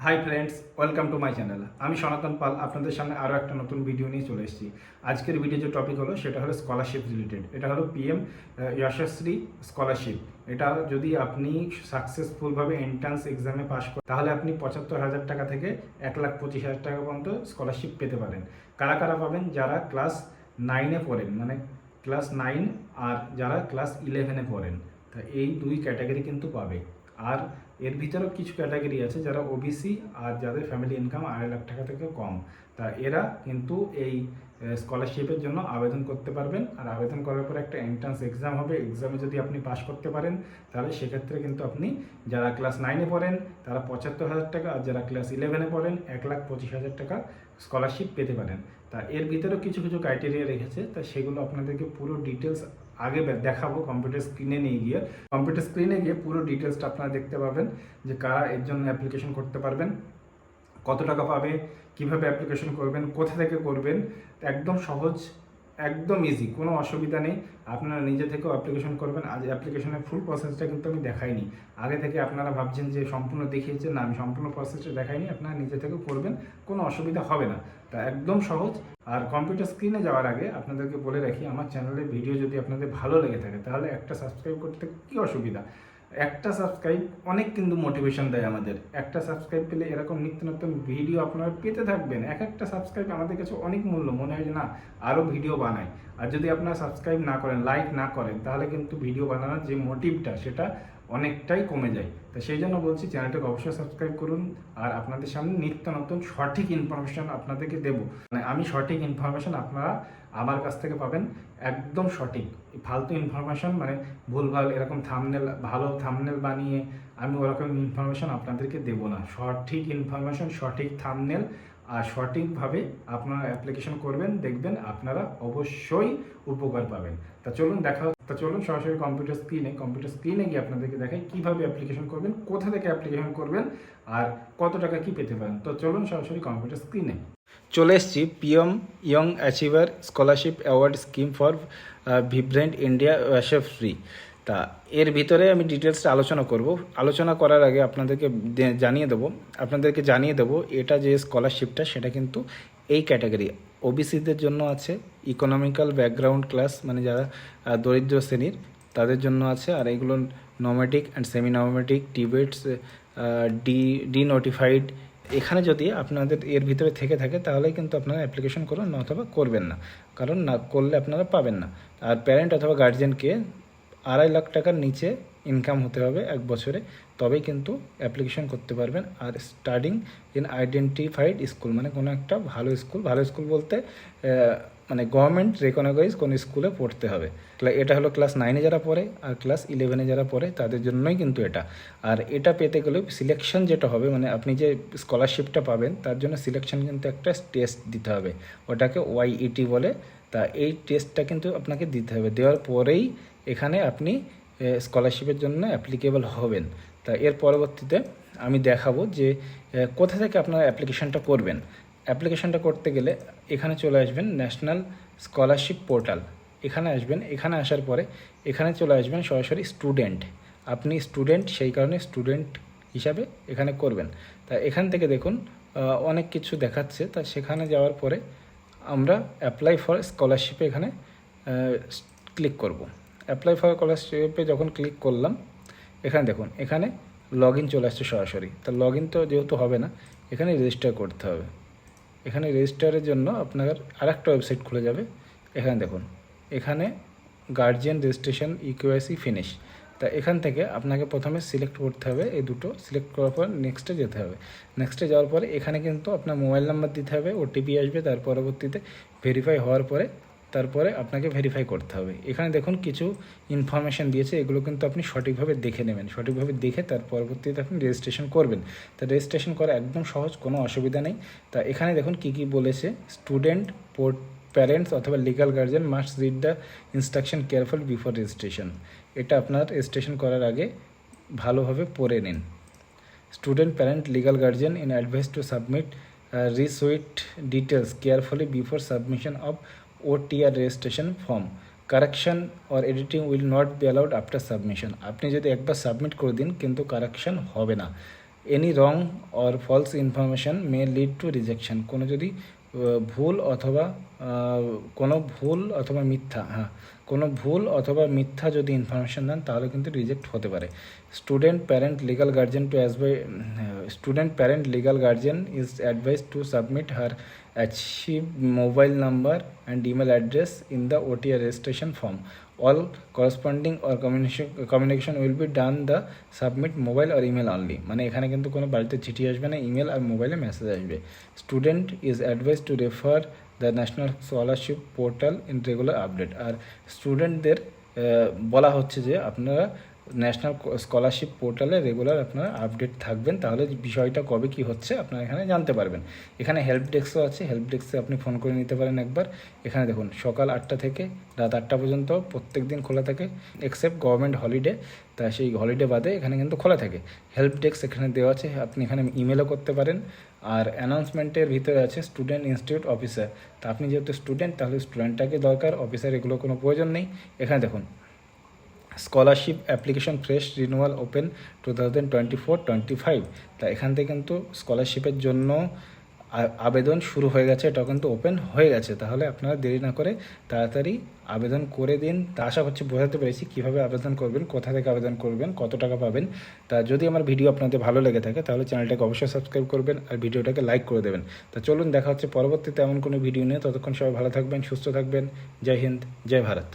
Hi friends, welcome to my channel. আমি সনাতন পাল আপনাদের সামনে আরও একটা নতুন ভিডিও নিয়ে চলে এসেছি। আজকের ভিডিও যে টপিক হলো সেটা হলো স্কলারশিপ রিলেটেড। এটা হলো পিএম যশস্বী স্কলারশিপ। এটা যদি আপনি সাকসেসফুলভাবে এন্ট্রান্স এক্সামে পাশ করেন তাহলে আপনি ৭৫,০০০ টাকা থেকে ১,২৫,০০০ টাকা পর্যন্ত স্কলারশিপ পেতে পারেন। কারা কারা পাবেন? যারা ক্লাস 9-এ পড়েন, মানে ক্লাস 9 আর যারা ক্লাস 11-এ পড়েন, তা এই দুই ক্যাটাগরি কিন্তু পাবে। আর এর ভিতরেও কিছু ক্যাটাগরি আছে যারা ওবিসি আর যাদের ফ্যামিলি ইনকাম 2.৫ লাখ টাকা থেকে কম, তা এরা কিন্তু এই স্কলারশিপের জন্য আবেদন করতে পারবেন। আর আবেদন করার পরে একটা এন্ট্রান্স এক্সাম হবে। এক্সামে যদি আপনি পাশ করতে পারেন তাহলে সেক্ষেত্রে কিন্তু আপনি, যারা ক্লাস 9-এ পড়েন তারা ৭৫,০০০ টাকা, আর যারা ক্লাস 11-এ পড়েন ১,২৫,০০০ টাকা স্কলারশিপ পেতে পারেন। তা এর ভিতরেও কিছু কিছু ক্রাইটেরিয়া রেখেছে, তা সেগুলো আপনাদেরকে পুরো ডিটেলস আগে দেখাবো কম্পিউটার স্ক্রিনে নিয়ে গিয়ে। কম্পিউটার স্ক্রিনে গিয়ে পুরো ডিটেলসটা আপনারা দেখতে পাবেন যে কারা এর জন্য অ্যাপ্লিকেশন করতে পারবেন, কত টাকা পাবে, কিভাবে অ্যাপ্লিকেশন করবেন, কোথা থেকে করবেন। একদম সহজ, একদম ইজি, কোনো অসুবিধা নেই। আপনারা নিজে থেকেও অ্যাপ্লিকেশন করবেন। আজ অ্যাপ্লিকেশনের ফুল প্রসেসটা কিন্তু আমি দেখাইনি। আগে থেকে আপনারা ভাবছেন যে সম্পূর্ণ দেখিয়েছেন, না, আমি সম্পূর্ণ প্রসেসটা দেখাইনি। আপনারা নিজে থেকেও করবেন, কোনো অসুবিধা হবে না। তা একদম সহজ। আর কম্পিউটার স্ক্রিনে যাওয়ার আগে আপনাদেরকে বলে রাখি, আমার চ্যানেলের ভিডিও যদি আপনাদের ভালো লেগে থাকে তাহলে একটা সাবস্ক্রাইব করতে কী অসুবিধা। একটা সাবস্ক্রাইব অনেক কিন্তু মোটিভেশন দেয় আমাদের। একটা সাবস্ক্রাইব পেলে এরকম নিত্য নতুন ভিডিও আপনারা পেতে থাকবেন। এক একটা সাবস্ক্রাইব আমাদের কাছে অনেক মূল্য, মনে হয় যে না আরও ভিডিও বানাই। আর যদি আপনারা সাবস্ক্রাইব না করেন, লাইক না করেন, তাহলে কিন্তু ভিডিও বানানোর যে মোটিভটা সেটা অনেকটাই কমে যায়। তো সেই জন্য বলছি চ্যানেলটাকে অবশ্যই সাবস্ক্রাইব করুন। আর আপনাদের সামনে নিত্য নতুন সঠিক ইনফরমেশন আপনাদেরকে দেবো। মানে আমি সঠিক ইনফরমেশন আপনারা আমার কাছ থেকে পাবেন, একদম সঠিক। ফালতু ইনফরমেশন, মানে ভুলভাল এরকম থাম্বনেল, ভালো থাম্বনেল বানিয়ে আমি ওরকম ইনফরমেশন আপনাদেরকে দেবো না। সঠিক ইনফরমেশন, সঠিক থাম্বনেল আর সঠিকভাবে আপনারা অ্যাপ্লিকেশন করবেন, দেখবেন আপনারা অবশ্যই উপকার পাবেন। চলুন সরাসরি কম্পিউটার স্ক্রিনে গিয়ে আপনাদেরকে দেখাই কীভাবে অ্যাপ্লিকেশন করবেন, কোথা থেকে অ্যাপ্লিকেশন করবেন আর কত টাকা কি পেতে পারেন। তো চলুন সরাসরি কম্পিউটার স্ক্রিনে চলে এসেছি। PM young achiever scholarship award scheme for vibrant India Yashasvi. তা এর ভিতরে আমি ডিটেলসটা আলোচনা করার আগে আপনাদেরকে জানিয়ে দেবো এটা যে স্কলারশিপটা সেটা কিন্তু এই ক্যাটাগরি ওবিসিদের জন্য আছে, ইকোনমিক্যাল ব্যাকগ্রাউন্ড ক্লাস মানে যারা দরিদ্র শ্রেণীর তাদের জন্য আছে। আর এগুলো নমেটিক অ্যান্ড সেমি নমেটিক টিবেটস ডি নোটিফাইড। এখানে যদি আপনাদের এর ভিতরে থেকে থাকে তাহলে কিন্তু আপনারা অ্যাপ্লিকেশন করুন, অথবা করবেন না, কারণ না করলে আপনারা পাবেন না। আর প্যারেন্ট অথবা গার্জিয়ানকে 2.5 লাখ টাকার নিচে ইনকাম হতে হবে এক বছরে, তবেই কিন্তু অ্যাপ্লিকেশন করতে পারবেন। Are studying in identified school, মানে কোনো একটা ভালো স্কুল বলতে মানে গভর্নমেন্ট রেকগনাইজ কোনো স্কুলে পড়তে হবে। এটা হলো ক্লাস 9-এ যারা পড়ে আর ক্লাস 11-এ যারা পড়ে তাদের জন্যই কিন্তু এটা। আর এটা পেতে গেলে সিলেকশন যেটা হবে, মানে আপনি যে স্কলারশিপটা পাবেন তার জন্য সিলেকশন কিন্তু একটা টেস্ট দিতে হবে, ওটাকে ওয়াইইটি বলে। তা এই টেস্টটা কিন্তু আপনাকে দিতে হবে, দেওয়ার পরেই এখানে আপনি স্কলারশিপের জন্য অ্যাপ্লিকেবল হবেন। তা এর পরবর্তীতে আমি দেখাবো যে কোথা থেকে আপনারা অ্যাপ্লিকেশনটা করবেন। অ্যাপ্লিকেশনটা করতে গেলে এখানে চলে আসবেন ন্যাশনাল স্কলারশিপ পোর্টাল, এখানে আসবেন। এখানে আসার পরে এখানে চলে আসবেন সরাসরি স্টুডেন্ট। আপনি স্টুডেন্ট, সেই কারণে স্টুডেন্ট হিসাবে এখানে করবেন। তা এখান থেকে দেখুন অনেক কিছু দেখাচ্ছে। তা সেখানে যাওয়ার পরে আমরা অ্যাপ্লাই ফর স্কলারশিপে এখানে ক্লিক করব। অ্যাপ্লাই ফর স্কলারশিপে যখন ক্লিক করলাম, এখানে দেখুন এখানে লগ ইন চলে আসছে সরাসরি। তা লগ ইন তো যেহেতু হবে না, এখানে রেজিস্টার করতে হবে। এখানে রেজিস্টারের জন্য আপনার আরেকটা ওয়েবসাইট খুলে যাবে। এখানে দেখুন, এখানে গার্জিয়ান রেজিস্ট্রেশন ইকেওয়াইসি ফিনিশ। তা এখান থেকে আপনাকে প্রথমে সিলেক্ট করতে হবে, এই দুটো সিলেক্ট করার পর নেক্সটে যেতে হবে। নেক্সটে যাওয়ার পরে এখানে কিন্তু আপনার মোবাইল নাম্বার দিতে হবে, ওটিপি আসবে। তার পরবর্তীতে ভেরিফাই হওয়ার পরে তারপরে আপনাকে ভেরিফাই করতে হবে। এখানে দেখুন কিছু ইনফরমেশান দিয়েছে, এগুলো কিন্তু আপনি সঠিকভাবে দেখে নেবেন। সঠিকভাবে দেখে তার পরবর্তীতে আপনি রেজিস্ট্রেশন করবেন। তা রেজিস্ট্রেশন করা একদম সহজ, কোনো অসুবিধা নেই। তা এখানে দেখুন কী কী বলেছে। স্টুডেন্ট প্যারেন্টস অথবা legal guardian must read the instruction careful before registration. এটা আপনার রেজিস্ট্রেশন করার আগে ভালোভাবে পড়ে নিন। Student parent legal guardian in advice to submit requisite details carefully before submission of OTR registration form. Correction or editing will not be allowed after submission. আপনি যদি একবার সাবমিট করে দিন কিন্তু কারেকশন হবে না। Any wrong or false information may lead to rejection. কোনো যদি ভুল অথবা কোনো ভুল অথবা মিথ্যা যদি ইনফরমেশন দেন তাহলে কিন্তু রিজেক্ট হতে পারে। Student parent legal guardian is advice to submit her achieve mobile number and email address in the OTR registration form. All corresponding or communication will be done the submit mobile or email only। মানে এখানে কিন্তু কোনো বাড়িতে চিঠি আসবে না, email আর মোবাইলে message আসবে। Student is advice to refer the national scholarship portal in regular update. আর স্টুডেন্টদের বলা হচ্ছে যে আপনারা ন্যাশনাল স্কলারশিপ পোর্টালে রেগুলার আপনারা আপডেট থাকবেন, তাহলে বিষয়টা কবে কি হচ্ছে আপনারা এখানে জানতে পারবেন। এখানে হেল্প ডেস্কও আছে, হেল্প ডেস্কে আপনি ফোন করে নিতে পারেন একবার। এখানে দেখুন সকাল 8টা থেকে রাত 8টা পর্যন্ত প্রত্যেক দিন খোলা থাকে, এক্সেপ্ট গভর্নমেন্ট হলিডে, তা সেই হলিডে বাদে এখানে কিন্তু খোলা থাকে। হেল্প ডেস্ক এখানে দেওয়া আছে, আপনি এখানে ইমেলও করতে পারেন। আর অ্যানাউন্সমেন্টের ভিতরে আছে স্টুডেন্ট ইনস্টিটিউট অফিসার। তা আপনি যেহেতু স্টুডেন্ট তাহলে স্টুডেন্টটাকে দরকার, অফিসার এগুলো কোনো প্রয়োজন নেই। এখানে দেখুন scholarship application fresh renewal open 2024-25। তা এখান থেকে কিন্তু স্কলারশিপের জন্য আবেদন শুরু হয়ে গেছে, এটা কিন্তু ওপেন হয়ে গেছে। তাহলে আপনারা দেরি না করে তাড়াতাড়ি আবেদন করে দিন। তা আশা করছি বোঝাতে পেরেছি কীভাবে আবেদন করবেন, কোথা থেকে আবেদন করবেন, কত টাকা পাবেন। তা যদি আমার ভিডিও আপনাদের ভালো লেগে থাকে তাহলে চ্যানেলটাকে অবশ্যই সাবস্ক্রাইব করবেন আর ভিডিওটাকে লাইক করে দেবেন। তা চলুন দেখা হচ্ছে পরবর্তীতে এমন কোনো ভিডিও নিয়ে। ততক্ষণ সবাই ভালো থাকবেন, সুস্থ থাকবেন। জয় হিন্দ, জয় ভারত।